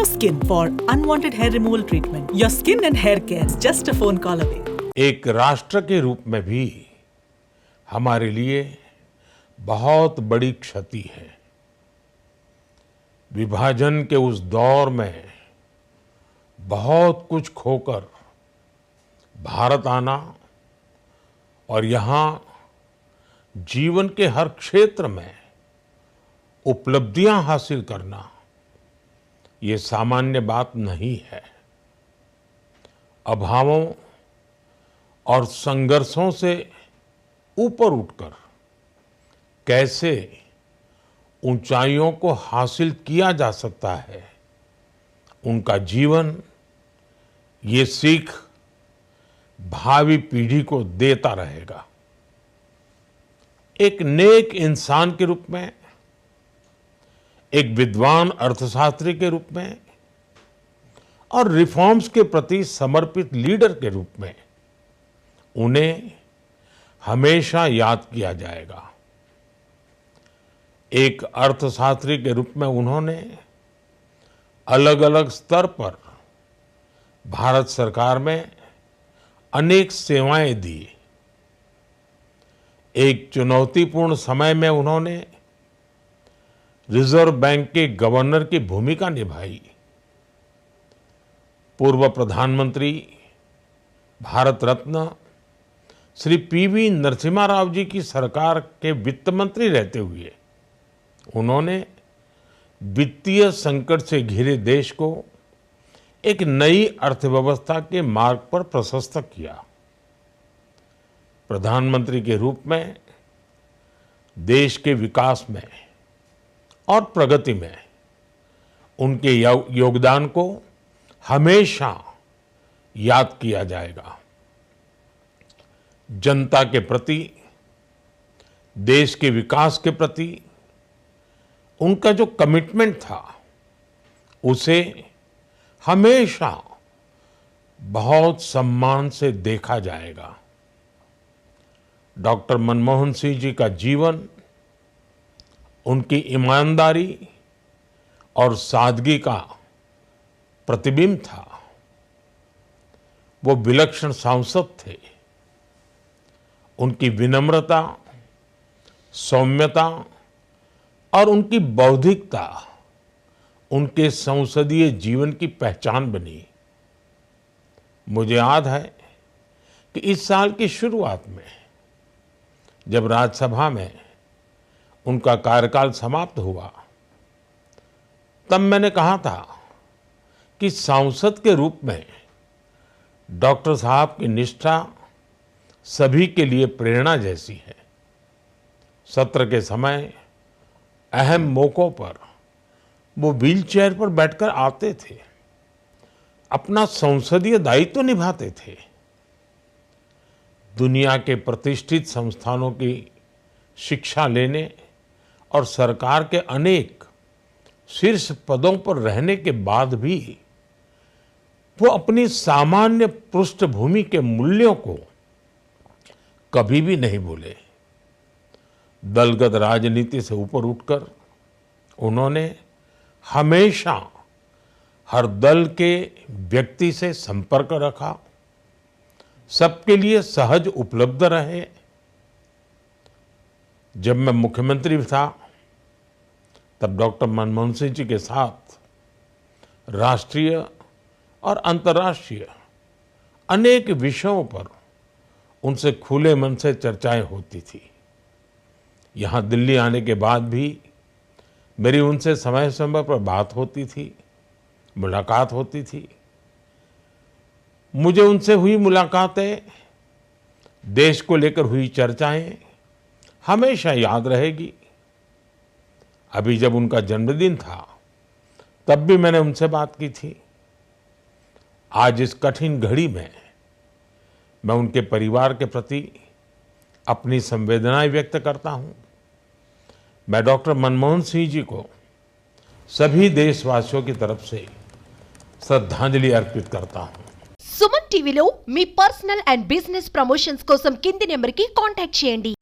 Skin for unwanted hair removal treatment. Your skin and hair care is just a phone call away. एक राष्ट्र के रूप में भी हमारे लिए बहुत बड़ी क्षति है। विभाजन के उस दौर में बहुत कुछ खोकर भारत आना और यहाँ जीवन के हर क्षेत्र में उपलब्धियां हासिल करना ये सामान्य बात नहीं है। अभावों और संघर्षों से ऊपर उठकर कैसे ऊंचाइयों को हासिल किया जा सकता है, उनका जीवन ये सीख भावी पीढ़ी को देता रहेगा। एक नेक इंसान के रूप में, एक विद्वान अर्थशास्त्री के रूप में और रिफॉर्म्स के प्रति समर्पित लीडर के रूप में उन्हें हमेशा याद किया जाएगा। एक अर्थशास्त्री के रूप में उन्होंने अलग अलग स्तर पर भारत सरकार में अनेक सेवाएं दी। एक चुनौतीपूर्ण समय में उन्होंने रिजर्व बैंक के गवर्नर की भूमिका निभाई। पूर्व प्रधानमंत्री भारत रत्न श्री पीवी नरसिम्हा राव जी की सरकार के वित्त मंत्री रहते हुए उन्होंने वित्तीय संकट से घिरे देश को एक नई अर्थव्यवस्था के मार्ग पर प्रशस्त किया। प्रधानमंत्री के रूप में देश के विकास में और प्रगति में उनके योगदान को हमेशा याद किया जाएगा। जनता के प्रति, देश के विकास के प्रति उनका जो कमिटमेंट था उसे हमेशा बहुत सम्मान से देखा जाएगा। डॉक्टर मनमोहन सिंह जी का जीवन उनकी ईमानदारी और सादगी का प्रतिबिंब था। वो विलक्षण सांसद थे। उनकी विनम्रता, सौम्यता और उनकी बौद्धिकता उनके संसदीय जीवन की पहचान बनी। मुझे याद है कि इस साल की शुरुआत में जब राज्यसभा में उनका कार्यकाल समाप्त हुआ, तब मैंने कहा था कि सांसद के रूप में डॉक्टर साहब की निष्ठा सभी के लिए प्रेरणा जैसी है। सत्र के समय अहम मौकों पर वो व्हीलचेयर पर बैठकर आते थे, अपना संसदीय दायित्व निभाते थे। दुनिया के प्रतिष्ठित संस्थानों की शिक्षा लेने और सरकार के अनेक शीर्ष पदों पर रहने के बाद भी वो अपनी सामान्य पृष्ठभूमि के मूल्यों को कभी भी नहीं भूले। दलगत राजनीति से ऊपर उठकर उन्होंने हमेशा हर दल के व्यक्ति से संपर्क रखा, सबके लिए सहज उपलब्ध रहे। जब मैं मुख्यमंत्री था तब डॉक्टर मनमोहन सिंह जी के साथ राष्ट्रीय और अंतर्राष्ट्रीय अनेक विषयों पर उनसे खुले मन से चर्चाएं होती थी। यहाँ दिल्ली आने के बाद भी मेरी उनसे समय समय पर बात होती थी, मुलाकात होती थी। मुझे उनसे हुई मुलाकातें, देश को लेकर हुई चर्चाएं हमेशा याद रहेगी। अभी जब उनका जन्मदिन था तब भी मैंने उनसे बात की थी। आज इस कठिन घड़ी में मैं उनके परिवार के प्रति अपनी संवेदनाएं व्यक्त करता हूं। मैं डॉक्टर मनमोहन सिंह जी को सभी देशवासियों की तरफ से श्रद्धांजलि अर्पित करता हूं। సుమన్ టీవీలో మీ పర్సనల్ అండ్ బిజినెస్ ప్రమోషన్స్ కోసం కింది నెంబర్కి కాంటాక్ట్ చేయండి।